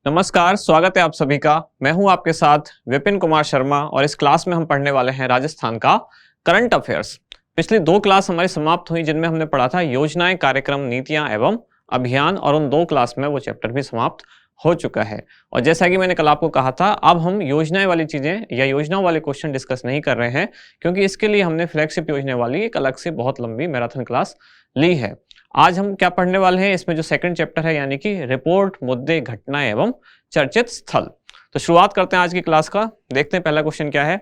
नमस्कार, स्वागत है आप सभी का। मैं हूं आपके साथ विपिन कुमार शर्मा और इस क्लास में हम पढ़ने वाले हैं राजस्थान का करंट अफेयर्स। पिछली दो क्लास हमारी समाप्त हुई जिनमें हमने पढ़ा था योजनाएं, कार्यक्रम, नीतियां एवं अभियान, और उन दो क्लास में वो चैप्टर भी समाप्त हो चुका है। और जैसा कि मैंने कल आपको कहा था, अब हम योजनाएं वाली चीजें या योजनाओं वाले क्वेश्चन डिस्कस नहीं कर रहे हैं, क्योंकि इसके लिए हमने फ्लैगशिप योजना वाली एक अलग से बहुत लंबी मैराथन क्लास ली है। आज हम क्या पढ़ने वाले हैं, इसमें जो सेकंड चैप्टर है यानी कि रिपोर्ट, मुद्दे, घटनाएं एवं चर्चित स्थल। तो शुरुआत करते हैं आज की क्लास का। देखते हैं पहला क्वेश्चन क्या है।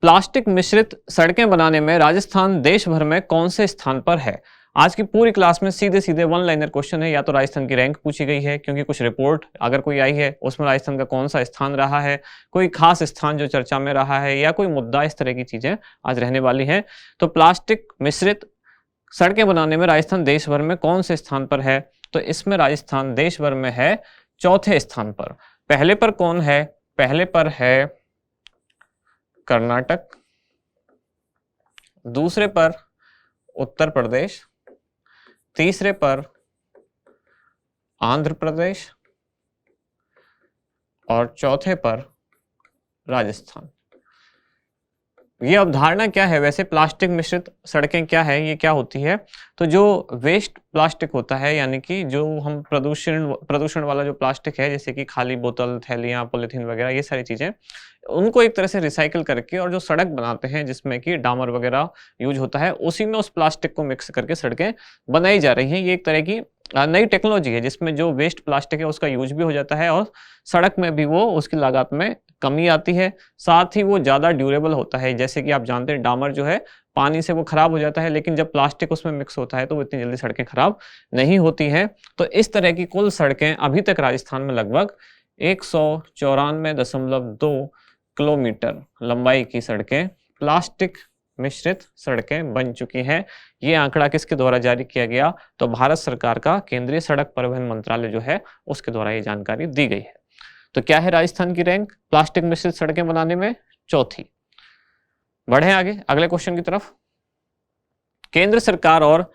प्लास्टिक मिश्रित सड़कें बनाने में राजस्थान देश भर में कौन से स्थान पर है। आज की पूरी क्लास में सीधे सीधे वन लाइनर क्वेश्चन है। या तो राजस्थान की रैंक पूछी गई है, क्योंकि कुछ रिपोर्ट अगर कोई आई है उसमें राजस्थान का कौन सा स्थान रहा है, कोई खास स्थान जो चर्चा में रहा है, या कोई मुद्दा, इस तरह की चीजें आज रहने वाली हैं। तो प्लास्टिक मिश्रित सड़कें बनाने में राजस्थान देश भर में कौन से स्थान पर है, तो इसमें राजस्थान देश भर में है चौथे स्थान पर। पहले पर कौन है? पहले पर है कर्नाटक, दूसरे पर उत्तर प्रदेश, तीसरे पर आंध्र प्रदेश और चौथे पर राजस्थान। ये अवधारणा क्या है वैसे? प्लास्टिक मिश्रित सड़कें क्या है, ये क्या होती है? तो जो वेस्ट प्लास्टिक होता है, यानी कि जो हम प्रदूषण वाला जो प्लास्टिक है, जैसे कि खाली बोतल, थैलियां, पॉलीथीन वगैरह, ये सारी चीजें, उनको एक तरह से रिसाइकिल करके और जो सड़क बनाते हैं जिसमें कि डामर वगैरह यूज होता है, उसी में उस प्लास्टिक को मिक्स करके सड़कें बनाई जा रही हैं। ये एक तरह की नई टेक्नोलॉजी है जिसमें जो वेस्ट प्लास्टिक है उसका यूज भी हो जाता है और सड़क में भी वो उसकी लागत में कमी आती है, साथ ही वो ज़्यादा ड्यूरेबल होता है। जैसे कि आप जानते हैं डामर जो है पानी से वो खराब हो जाता है, लेकिन जब प्लास्टिक उसमें मिक्स होता है तो वो इतनी जल्दी सड़कें खराब नहीं होती हैं। तो इस तरह की कुल सड़कें अभी तक राजस्थान में लगभग 194.2 किलोमीटर लंबाई की सड़कें प्लास्टिक मिश्रित सड़कें बन चुकी हैं। ये आंकड़ा किसके द्वारा जारी किया गया? तो भारत सरकार का केंद्रीय सड़क परिवहन मंत्रालय जो है उसके द्वारा ये जानकारी दी गई है। तो क्या है राजस्थान की रैंक प्लास्टिक मिश्रित सड़कें बनाने में? चौथी। बढ़े आगे अगले क्वेश्चन की तरफ। केंद्र सरकार और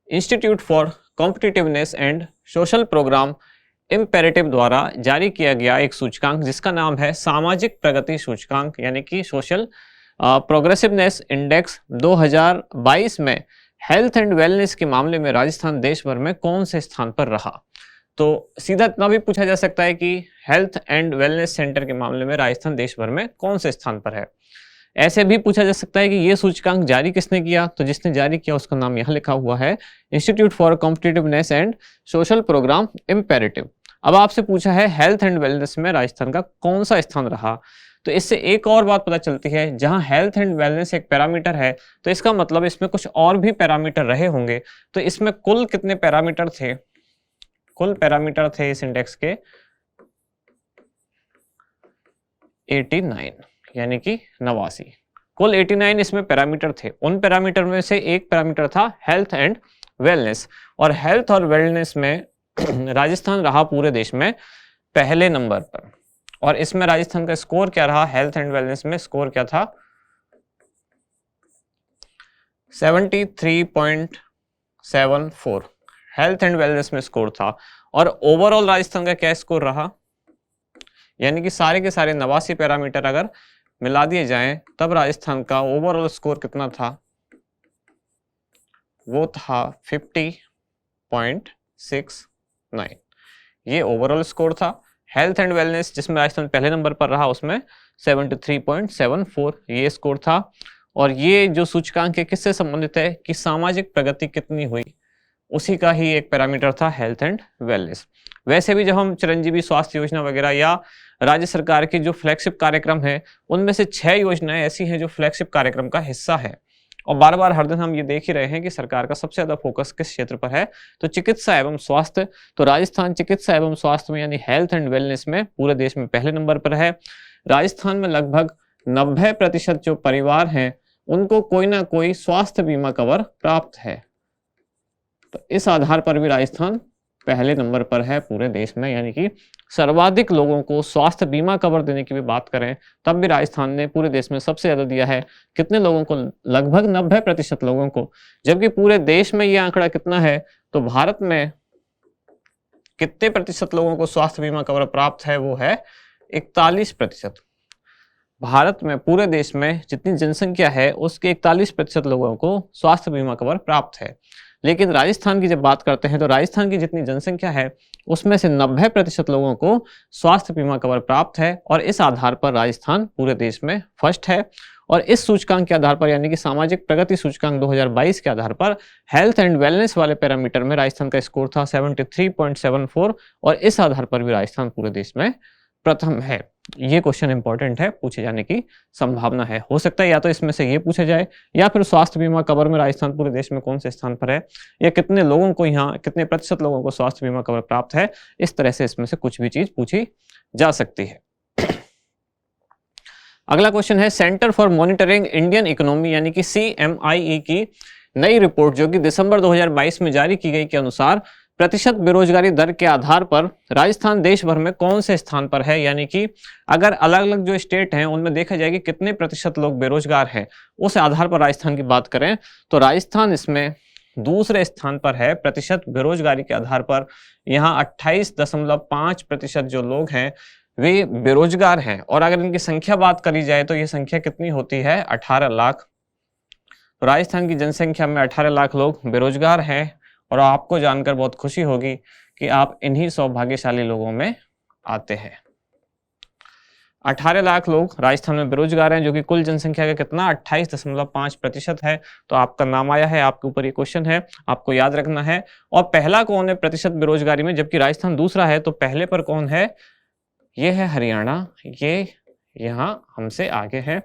institute for competitiveness and social program imperative द्वारा जारी किया गया एक सूचकांक जिसका नाम है सामाजिक प्रगति सूचकांक, यानी कि सोशल प्रोग्रेसिवनेस इंडेक्स 2022 में हेल्थ एंड वेलनेस के मामले में राजस्थान देश भर में कौन से स्थान पर रहा। तो सीधा इतना भी पूछा जा सकता है कि हेल्थ एंड वेलनेस सेंटर के मामले में राजस्थान देश भर में कौन से स्थान पर है। ऐसे भी पूछा जा सकता है कि ये सूचकांक जारी किसने किया। तो जिसने जारी किया उसका नाम यहाँ लिखा हुआ है, institute for competitiveness and social program imperative. अब आपसे पूछा है हेल्थ एंड वेलनेस में राजस्थान का कौन सा स्थान रहा। तो इससे एक और बात पता चलती है, जहां हेल्थ एंड वेलनेस एक पैरामीटर है तो इसका मतलब इसमें कुछ और भी पैरामीटर रहे होंगे। तो इसमें कुल कितने पैरामीटर थे? कुल पैरामीटर थे इस इंडेक्स के 89, यानी कि 89। कुल 89 इसमें पैरामीटर थे। उन पैरामीटर में से एक पैरामीटर था हेल्थ एंड वेलनेस, और हेल्थ और वेलनेस में राजस्थान रहा पूरे देश में पहले नंबर पर। और इसमें राजस्थान का स्कोर क्या रहा? हेल्थ एंड वेलनेस में स्कोर क्या था? 73.74 हेल्थ एंड वेलनेस में स्कोर था। और ओवरऑल राजस्थान का क्या स्कोर रहा? यानी कि सारे के सारे 89 पैरामीटर अगर मिला दिए जाएं तब राजस्थान का ओवरऑल स्कोर कितना था? वो था 50.69। ये ओवरऑल स्कोर था। हेल्थ एंड वेलनेस जिसमें राजस्थान पहले नंबर पर रहा उसमें 73.74 ये स्कोर था। और ये जो सूचकांक है किससे संबंधित है कि सामाजिक प्रगति कितनी हुई, उसी का ही एक पैरामीटर था हेल्थ एंड वेलनेस। वैसे भी जब हम चिरंजीवी स्वास्थ्य योजना वगैरह या राज्य सरकार के जो फ्लैगशिप कार्यक्रम है, उनमें से 6 योजनाएं ऐसी हैं जो फ्लैगशिप कार्यक्रम का हिस्सा है। और बार बार हर दिन हम ये देख ही रहे हैं कि सरकार का सबसे ज्यादा फोकस किस क्षेत्र पर है, तो चिकित्सा एवं स्वास्थ्य। तो राजस्थान चिकित्सा एवं स्वास्थ्य में यानी हेल्थ एंड वेलनेस में पूरे देश में पहले नंबर पर है। राजस्थान में लगभग 90% जो परिवार हैं उनको कोई ना कोई स्वास्थ्य बीमा कवर प्राप्त है। तो इस आधार पर भी राजस्थान पहले नंबर पर है पूरे देश में, यानी कि सर्वाधिक लोगों को स्वास्थ्य बीमा कवर देने की भी बात करें तब भी राजस्थान ने पूरे देश में सबसे ज्यादा दिया है। कितने लोगों को? लगभग 90% लोगों को। जबकि पूरे देश में यह आंकड़ा कितना है? तो भारत में कितने प्रतिशत लोगों को स्वास्थ्य बीमा कवर प्राप्त है? वो है 41%। भारत में पूरे देश में जितनी जनसंख्या है उसके 41% लोगों को स्वास्थ्य बीमा कवर प्राप्त है। लेकिन राजस्थान की जब बात करते हैं तो राजस्थान की जितनी जनसंख्या है उसमें से 90% लोगों को स्वास्थ्य बीमा कवर प्राप्त है और इस आधार पर राजस्थान पूरे देश में फर्स्ट है। और इस सूचकांक के आधार पर यानी कि सामाजिक प्रगति सूचकांक 2022 के आधार पर हेल्थ एंड वेलनेस वाले पैरामीटर में राजस्थान का स्कोर था 73.74 और इस आधार पर भी राजस्थान पूरे देश में प्रथम है। ये क्वेश्चन इंपॉर्टेंट है, पूछे जाने की संभावना है। हो सकता है या तो इसमें से ये पूछा जाए या फिर स्वास्थ्य बीमा कवर में राजस्थान पूरे देश में कौन से स्थान पर है या कितने लोगों को यहाँ कितने प्रतिशत लोगों को स्वास्थ्य बीमा कवर प्राप्त है, इस तरह से इसमें से कुछ भी चीज पूछी जा सकती है। अगला क्वेश्चन है centre for monitoring Indian economy यानी कि CMIE की नई रिपोर्ट जो कि दिसंबर 2022 में जारी की गई के अनुसार प्रतिशत बेरोजगारी दर के आधार पर राजस्थान देश भर में कौन से स्थान पर है। यानी कि अगर अलग अलग जो स्टेट हैं उनमें देखा जाए कि कितने प्रतिशत लोग बेरोजगार हैं, उस आधार पर राजस्थान की बात करें तो राजस्थान इसमें दूसरे स्थान पर है प्रतिशत बेरोजगारी के आधार पर। यहाँ 28.5% जो लोग हैं वे बेरोजगार हैं और अगर इनकी संख्या बात करी जाए तो ये संख्या कितनी होती है 18 लाख। तो राजस्थान की जनसंख्या में 18 लाख लोग बेरोजगार हैं और आपको जानकर बहुत खुशी होगी कि आप इन्हीं सौभाग्यशाली लोगों में आते हैं। 18 लाख लोग राजस्थान में बेरोजगार हैं जो कि कुल जनसंख्या का कितना 28.5% है। तो आपका नाम आया है, आपके ऊपर ये क्वेश्चन है, आपको याद रखना है। और पहला कौन है प्रतिशत बेरोजगारी में, जबकि राजस्थान दूसरा है, तो पहले पर कौन है? ये है हरियाणा, ये यहाँ हमसे आगे है।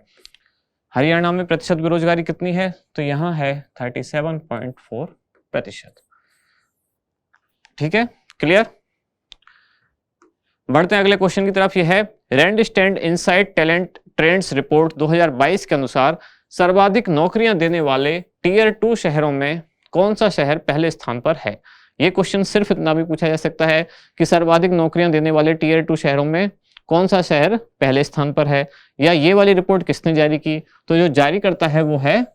हरियाणा में प्रतिशत बेरोजगारी कितनी है? तो यहाँ है 37.4%। ठीक है, क्लियर। बढ़ते हैं अगले क्वेश्चन की तरफ। ये है Randstad insight talent trends report 2022 के अनुसार सर्वाधिक नौकरियां देने वाले टीयर 2 शहरों में कौन सा शहर पहले स्थान पर है। ये क्वेश्चन सिर्फ इतना भी पूछा जा सकता है कि सर्वाधिक नौकरियां देने वाले टीयर 2 शहरों में कौन सा शहर पहले स्थान पर है, या ये वाली रिपोर्ट किसने जारी की। तो जो जारी करता है वो है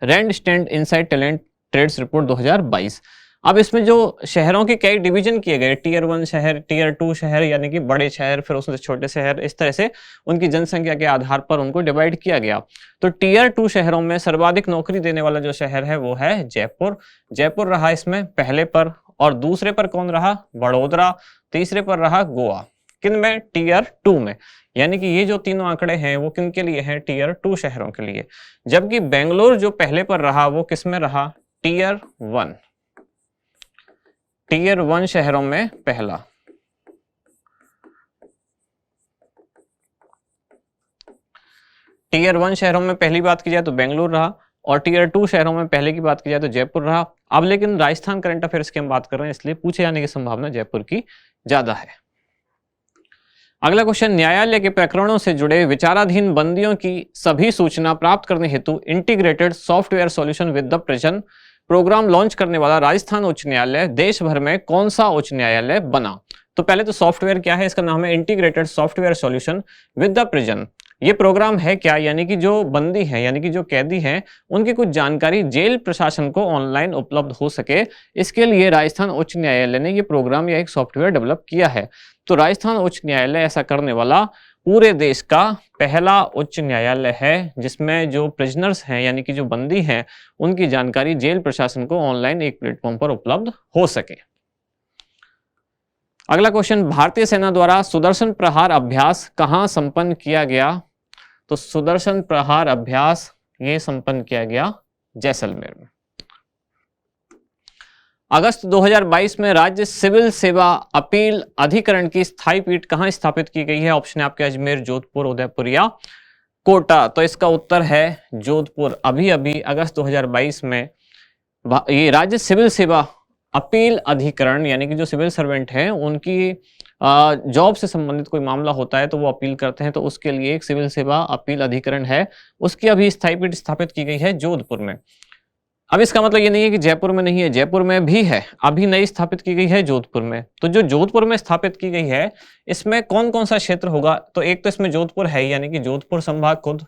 Randstad insight talent trades report 2022। अब इसमें जो शहरों के कई डिवीजन किए गए, टीयर 1 शहर, टीयर 2 शहर यानी कि बड़े शहर, फिर उसमें छोटे शहर, इस तरह से उनकी जनसंख्या के आधार पर उनको डिवाइड किया गया। तो टीयर 2 शहरों में सर्वाधिक नौकरी देने वाला जो शहर है वो है जयपुर। जयपुर रहा इसमें पहले पर, और दूसरे पर कौन रहा? बड़ोदरा। तीसरे पर रहा गोवा। किन में? टीयर 2 में। यानी कि ये जो तीनों आंकड़े हैं वो किन के लिए हैं? टीयर 2 शहरों के लिए। जबकि बेंगलोर जो पहले पर रहा वो किस में रहा? टीयर 1। टीयर 1 शहरों में पहला। टीयर 1 शहरों में पहली बात की जाए तो बेंगलुरु रहा, और टीयर 2 शहरों में पहले की बात की जाए तो जयपुर रहा। अब लेकिन राजस्थान करंट अफेयर्स की हम बात कर रहे हैं, इसलिए पूछे जाने की संभावना जयपुर की ज्यादा है। अगला क्वेश्चन, न्यायालय के प्रकरणों से जुड़े विचाराधीन बंदियों की सभी सूचना प्राप्त करने हेतु integrated software solution with the prison program launch करने वाला राजस्थान उच्च न्यायालय देश भर में कौन सा उच्च न्यायालय बना। तो पहले तो सॉफ्टवेयर क्या है, इसका नाम है integrated software solution with the prison. ये प्रोग्राम है क्या? यानी कि जो बंदी है यानी कि जो कैदी हैं उनकी कुछ जानकारी जेल प्रशासन को ऑनलाइन उपलब्ध हो सके, इसके लिए राजस्थान उच्च न्यायालय ने ये प्रोग्राम या एक सॉफ्टवेयर डेवलप किया है। तो राजस्थान उच्च न्यायालय ऐसा करने वाला पूरे देश का पहला उच्च न्यायालय है जिसमें जो प्रिजनर्स हैं यानी कि जो बंदी हैं उनकी जानकारी जेल प्रशासन को ऑनलाइन एक प्लेटफॉर्म पर उपलब्ध हो सके। अगला क्वेश्चन, भारतीय सेना द्वारा सुदर्शन प्रहार अभ्यास कहां संपन्न किया गया। तो सुदर्शन प्रहार अभ्यास ये संपन्न किया गया जैसलमेर में। अगस्त 2022 में राज्य सिविल सेवा अपील अधिकरण की स्थायी पीठ कहां स्थापित की गई है। ऑप्शन है आपके अजमेर, जोधपुर, उदयपुर या कोटा। तो इसका उत्तर है जोधपुर। अभी अभी अगस्त 2022 में ये राज्य सिविल सेवा अपील अधिकरण यानी कि जो सिविल सर्वेंट हैं उनकी जॉब से संबंधित कोई मामला होता है तो वो अपील करते हैं, तो उसके लिए एक सिविल सेवा अपील अधिकरण है, उसकी अभी स्थायी पीठ स्थापित की गई है जोधपुर में। अब इसका मतलब ये नहीं है कि जयपुर में नहीं है, जयपुर में भी है, अभी नई स्थापित की गई है जोधपुर में। तो जो जोधपुर में स्थापित की गई है इसमें कौन कौन सा क्षेत्र होगा। तो एक तो इसमें जोधपुर है यानी कि जोधपुर संभाग खुद,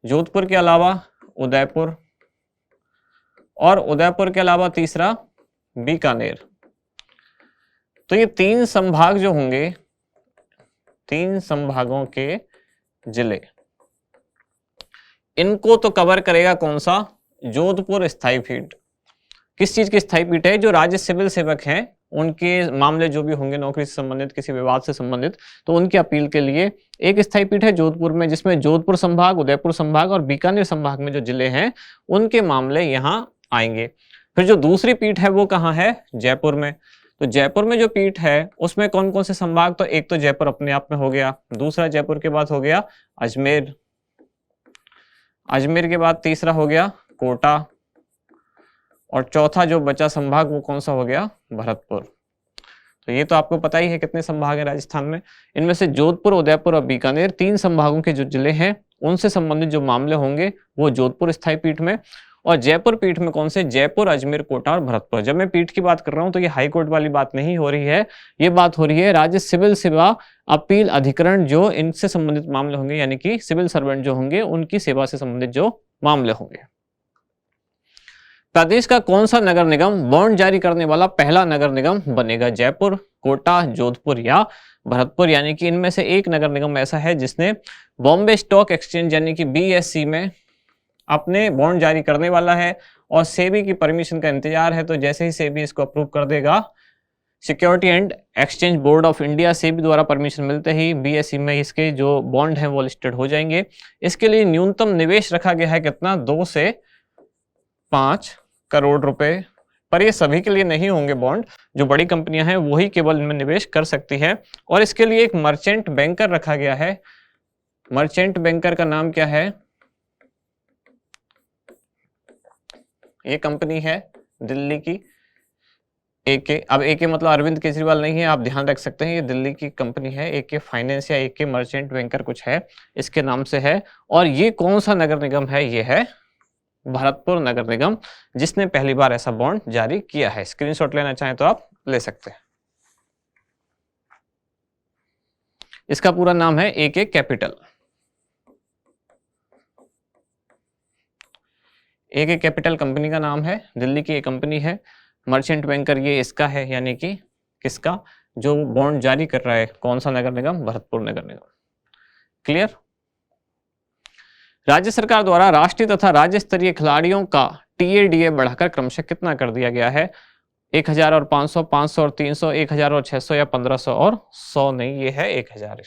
जोधपुर के अलावा उदयपुर, और उदयपुर के अलावा तीसरा बीकानेर। तो ये 3 संभाग जो होंगे, 3 संभागों के जिले, इनको तो कवर करेगा कौन सा? जोधपुर स्थायी पीठ। किस चीज की स्थायी पीठ है? जो राज्य सिविल सेवक हैं उनके मामले जो भी होंगे नौकरी से संबंधित, किसी विवाद से संबंधित, तो उनकी अपील के लिए एक स्थायी पीठ है जोधपुर में, जिसमें जोधपुर संभाग, उदयपुर संभाग और बीकानेर संभाग में जो जिले हैं उनके मामले यहाँ आएंगे। फिर जो दूसरी पीठ है वो कहाँ है? जयपुर में। तो जयपुर में जो पीठ है उसमें कौन कौन से संभाग? तो एक तो जयपुर अपने आप में हो गया, दूसरा जयपुर के बाद हो गया अजमेर, अजमेर के बाद तीसरा हो गया कोटा, और चौथा जो बचा संभाग वो कौन सा हो गया? भरतपुर। तो ये तो आपको पता ही है कितने संभाग हैं राजस्थान में। इनमें से जोधपुर, उदयपुर और बीकानेर 3 संभागों के जो जिले हैं उनसे संबंधित जो मामले होंगे वो जोधपुर स्थायी पीठ में, और जयपुर पीठ में कौन से? जयपुर, अजमेर, कोटा और भरतपुर। जब मैं पीठ की बात कर रहा हूं तो ये हाई कोर्ट वाली बात नहीं हो रही है, ये बात हो रही है राज्य सिविल सेवा अपील अधिकरण, जो इनसे संबंधित मामले होंगे, यानी कि सिविल सर्वेंट जो होंगे उनकी सेवा से संबंधित जो मामले होंगे। प्रदेश का कौन सा नगर निगम बॉन्ड जारी करने वाला पहला नगर निगम बनेगा? जयपुर, कोटा, जोधपुर या भरतपुर। यानी कि इनमें से एक नगर निगम ऐसा है जिसने बॉम्बे स्टॉक एक्सचेंज यानी कि BSE में अपने बॉन्ड जारी करने वाला है, और सेबी की परमिशन का इंतजार है। तो जैसे ही सेबी इसको अप्रूव कर देगा, security and exchange board of India SEBI द्वारा परमिशन मिलते ही BSE में इसके जो बॉन्ड हैं वो लिस्टेड हो जाएंगे। इसके लिए न्यूनतम निवेश रखा गया है कितना? 2 से 5 करोड़ रुपए। पर ये सभी के लिए नहीं होंगे बॉन्ड, जो बड़ी कंपनियां हैं वही केवल इनमें निवेश कर सकती है। और इसके लिए एक मर्चेंट बैंकर रखा गया है। मर्चेंट बैंकर का नाम क्या है? ये कंपनी है दिल्ली की AK। अब AK मतलब अरविंद केजरीवाल नहीं है, आप ध्यान रख सकते हैं, ये दिल्ली की कंपनी है। AK फाइनेंस या AK मर्चेंट बैंकर कुछ है, इसके नाम से है। और ये कौन सा नगर निगम है? ये है भरतपुर नगर निगम, जिसने पहली बार ऐसा बॉन्ड जारी किया है। स्क्रीनशॉट लेना चाहें तो आप ले सकते हैं। इसका पूरा नाम है AK capital. AK capital company का नाम है, दिल्ली की एक कंपनी है। मर्चेंट बैंकर ये इसका है, यानी कि किसका? जो बॉन्ड जारी कर रहा है। कौन सा नगर निगम? भरतपुर नगर निगम। क्लियर? राज्य सरकार द्वारा राष्ट्रीय तथा राज्य स्तरीय खिलाड़ियों का TADA बढ़ाकर क्रमशः कितना कर दिया गया है? 1000 और 500, 500 और 300, 1000 और 600 या 1500 और 100 नहीं, ये है 1000।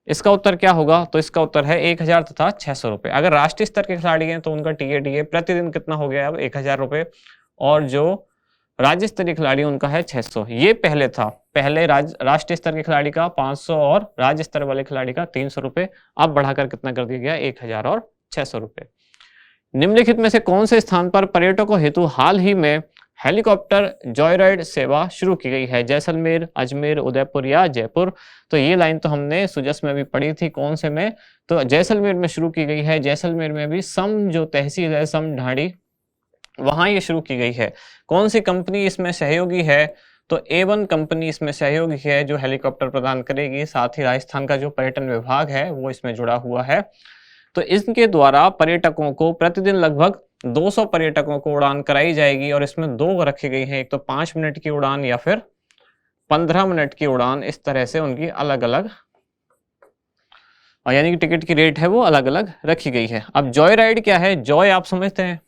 इसका उत्तर क्या होगा? तो इसका उत्तर है 1000 तथा 600 रुपए। अगर राष्ट्रीय स्तर के खिलाड़ी हैं तो उनका TADA प्रतिदिन कितना हो गया? अब 1000 रुपए, और जो राज्य स्तरीय खिलाड़ी उनका है 600। ये पहले था, पहले राष्ट्रीय स्तर के खिलाड़ी का 500 और राज्य स्तर वाले खिलाड़ी का 300 रुपए। अब बढ़ाकर कितना कर दिया गया? 1000 और 600 रुपए। निम्नलिखित में से कौन से स्थान पर पर्यटकों हेतु हाल ही में हेलीकॉप्टर जॉयराइड सेवा शुरू की गई है? जैसलमेर, अजमेर, उदयपुर या जयपुर। तो ये लाइन तो हमने सुजस में भी पढ़ी थी। कौन से में? तो जैसलमेर में शुरू की गई है। जैसलमेर में भी सम जो तहसील है, सम ढाणी, वहां ये शुरू की गई है। कौन सी कंपनी इसमें सहयोगी है? तो A1 कंपनी इसमें सहयोगी है, जो हेलीकॉप्टर प्रदान करेगी। साथ ही राजस्थान का जो पर्यटन विभाग है वो इसमें जुड़ा हुआ है। तो इनके द्वारा पर्यटकों को प्रतिदिन लगभग 200 पर्यटकों को उड़ान कराई जाएगी, और इसमें 2 रखी गई हैं, एक तो 5 मिनट की उड़ान या फिर 15 मिनट की उड़ान। इस तरह से उनकी अलग अलग, यानी कि टिकट की रेट है वो अलग अलग रखी गई है। अब जॉय राइड क्या है? जॉय आप समझते हैं,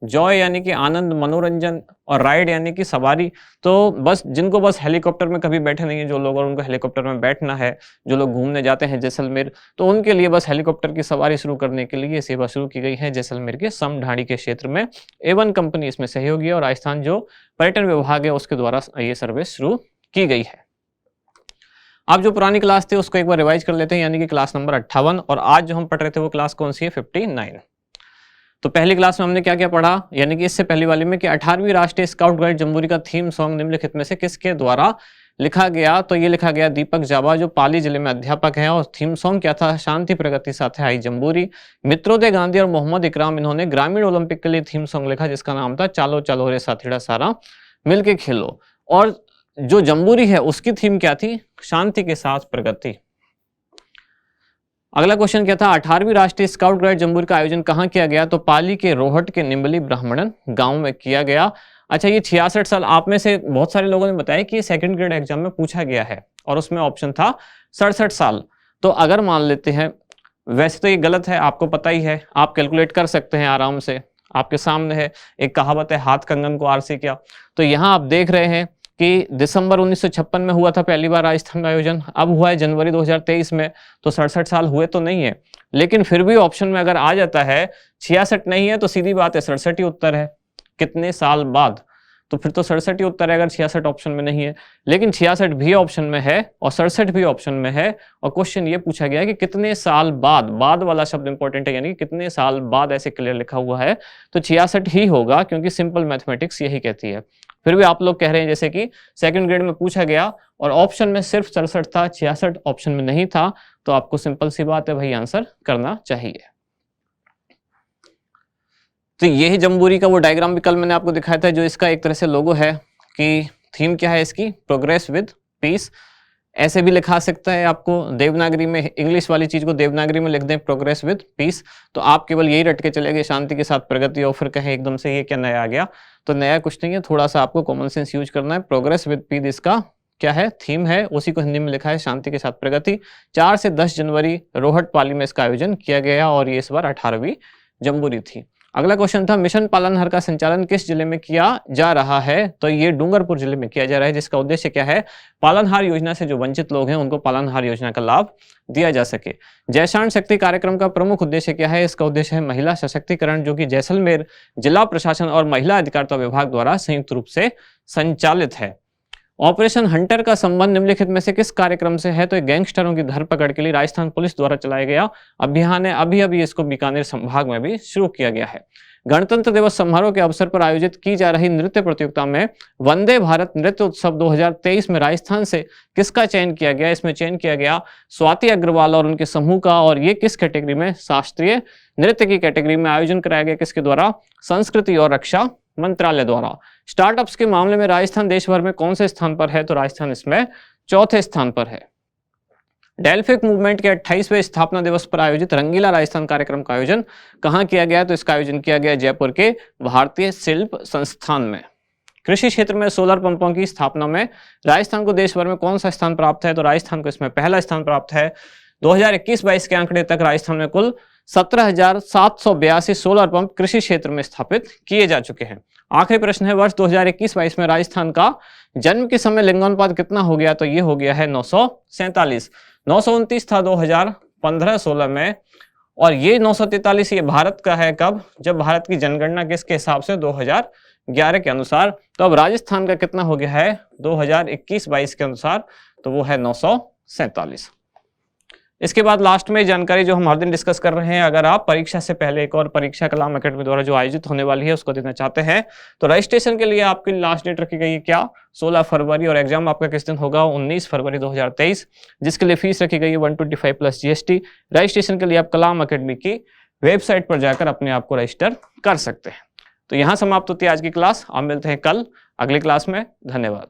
जॉय यानी कि आनंद, मनोरंजन, और राइड यानी कि सवारी। तो बस जिनको बस हेलीकॉप्टर में कभी बैठे नहीं है जो लोग, और उनको हेलीकॉप्टर में बैठना है, जो लोग घूमने जाते हैं जैसलमेर, तो उनके लिए बस हेलीकॉप्टर की सवारी शुरू करने के लिए सेवा शुरू की गई है जैसलमेर के सम ढाणी के क्षेत्र में। A1 कंपनी इसमें सहयोगी है, और राजस्थान जो पर्यटन विभाग है उसके द्वारा ये सर्विस शुरू की गई है। आप जो पुरानी क्लास थी उसको एक बार रिवाइज कर लेते हैं, यानी कि क्लास नंबर 58, और आज जो हम पढ़ रहे थे वो क्लास कौन सी है? 59। तो पहली क्लास में हमने क्या क्या पढ़ा, यानी कि इससे पहली वाली में कि 18वीं राष्ट्रीय स्काउट गाइड जम्बूरी का थीम सॉन्ग निम्नलिखित में से किसके द्वारा लिखा गया? तो ये लिखा गया दीपक जावा, जो पाली जिले में अध्यापक हैं। और थीम सॉन्ग क्या था? शांति प्रगति साथ आई जम्बूरी। मित्रोदय गांधी और मोहम्मद इकराम, इन्होंने ग्रामीण ओलंपिक के लिए थीम सॉन्ग लिखा, जिसका नाम था चालो चलो रे साथीड़ा सारा मिलके खेलो। और जो जम्बूरी है उसकी थीम क्या थी? शांति के साथ प्रगति। अगला क्वेश्चन क्या था? 18वीं राष्ट्रीय स्काउट गाइड जम्बूरी का आयोजन कहाँ किया गया? तो पाली के रोहट के निम्बली ब्राह्मणन गांव में किया गया। अच्छा, ये 66 साल, आप में से बहुत सारे लोगों ने बताया कि ये सेकंड ग्रेड एग्जाम में पूछा गया है और उसमें ऑप्शन था 67 साल। तो अगर मान लेते हैं, वैसे तो ये गलत है, आपको पता ही है, आप कैलकुलेट कर सकते हैं आराम से, आपके सामने है, एक कहावत है, हाथ कंगन को आर से क्या। तो यहाँ आप देख रहे हैं कि दिसंबर 1956 में हुआ था पहली बार राजस्थान में आयोजन, अब हुआ है जनवरी 2023 में, तो 67 साल हुए तो नहीं है। लेकिन फिर भी ऑप्शन में अगर आ जाता है 66 नहीं है तो सीधी बात है 67 ही उत्तर है, कितने साल बाद, तो फिर तो 67 ही उत्तर है अगर 66 ऑप्शन में नहीं है। लेकिन 66 भी ऑप्शन में है और 67 भी ऑप्शन में है, और क्वेश्चन ये पूछा गया है कि कितने साल बाद, बाद वाला शब्द इंपॉर्टेंट है, यानी कि कितने साल बाद ऐसे क्लियर लिखा हुआ है, तो 66 ही होगा, क्योंकि सिंपल मैथमेटिक्स यही कहती है। फिर भी आप लोग कह रहे हैं जैसे कि सेकंड ग्रेड में पूछा गया और ऑप्शन में सिर्फ 67 था, 66 ऑप्शन में नहीं था, तो आपको सिंपल सी बात है भाई आंसर करना चाहिए। तो यही जम्बूरी का वो डायग्राम भी कल मैंने आपको दिखाया था, जो इसका एक तरह से लोगो है कि थीम क्या है इसकी, प्रोग्रेस विद पीस। ऐसे भी लिखा सकता है, आपको देवनागरी में, इंग्लिश वाली चीज को देवनागरी में लिख दें प्रोग्रेस विद पीस, तो आप केवल यही रट के चले गए शांति के साथ प्रगति, और फिर कहें एकदम से ये क्या नया आ गया, तो नया कुछ नहीं है, थोड़ा सा आपको कॉमन सेंस यूज करना है। प्रोग्रेस विद पीस इसका क्या है, थीम है, उसी को हिंदी में लिखा है शांति के साथ प्रगति। 4 से 10 जनवरी रोहट पाली में इसका आयोजन किया गया और ये इस बार 18वीं जम्बूरी थी। अगला क्वेश्चन था, मिशन पालनहार का संचालन किस जिले में किया जा रहा है, तो ये डूंगरपुर जिले में किया जा रहा है, जिसका उद्देश्य क्या है, पालनहार योजना से जो वंचित लोग हैं उनको पालनहार योजना का लाभ दिया जा सके। जयशान शक्ति कार्यक्रम का प्रमुख उद्देश्य क्या है, इसका उद्देश्य है महिला सशक्तिकरण, जो कि जैसलमेर जिला प्रशासन और महिला अधिकारिता विभाग द्वारा संयुक्त रूप से संचालित है। ऑपरेशन हंटर का संबंध निम्नलिखित में से किस कार्यक्रम से है, तो गैंगस्टरों की धरपकड़ के लिए राजस्थान पुलिस द्वारा चलाया गया अभियान है, अभी इसको बीकानेर संभाग में भी शुरू किया गया है। गणतंत्र दिवस समारोह के अवसर पर आयोजित की जा रही नृत्य प्रतियोगिता में वंदे भारत नृत्य उत्सव 2023 में राजस्थान से किसका चयन किया गया, इसमें चयन किया गया स्वाति अग्रवाल और उनके समूह का, और ये किस कैटेगरी में, शास्त्रीय नृत्य की कैटेगरी में आयोजन कराया गया, किसके द्वारा, संस्कृति और रक्षा मंत्रालय द्वारा। स्टार्टअप्स के मामले में राजस्थान देश भर में कौन से स्थान पर है, तो राजस्थान इसमें चौथे स्थान पर है। डेल्फिक मूवमेंट के 28वें स्थापना दिवस पर आयोजित रंगीला राजस्थान कार्यक्रम का आयोजन कहां किया गया, तो इसका आयोजन किया गया जयपुर के भारतीय शिल्प संस्थान में। कृषि क्षेत्र में सोलर पंपों की स्थापना में राजस्थान को देश भर में कौन सा स्थान प्राप्त है, तो राजस्थान को इसमें पहला स्थान प्राप्त है। 2021-22 के आंकड़े तक राजस्थान में कुल 17,782 सोलर पंप कृषि क्षेत्र में स्थापित किए जा चुके हैं। आखिरी प्रश्न है, वर्ष 2021-22 में राजस्थान का जन्म के समय लिंगानुपात कितना हो गया, तो ये हो गया है 947। 929 था 2015-16 में, और ये 943 ये भारत का है कब, जब भारत की जनगणना किसके हिसाब से, 2011 के अनुसार। तो अब राजस्थान का कितना हो गया है 2021-22 के अनुसार, तो वो है 947। इसके बाद लास्ट में जानकारी जो हम हर दिन डिस्कस कर रहे हैं, अगर आप परीक्षा से पहले एक और परीक्षा कलाम एकेडमी द्वारा जो आयोजित होने वाली है उसको देना चाहते हैं, तो रजिस्ट्रेशन के लिए आपकी लास्ट डेट रखी गई है क्या, 16 फरवरी, और एग्जाम आपका किस दिन होगा, 19 फरवरी 2023, जिसके लिए फीस रखी गई है 125 प्लस GST। रजिस्ट्रेशन के लिए आप कलाम एकेडमी की वेबसाइट पर जाकर अपने आप को रजिस्टर कर सकते हैं। तो यहाँ समाप्त होती है आज की क्लास, आप मिलते हैं कल अगली क्लास में, धन्यवाद।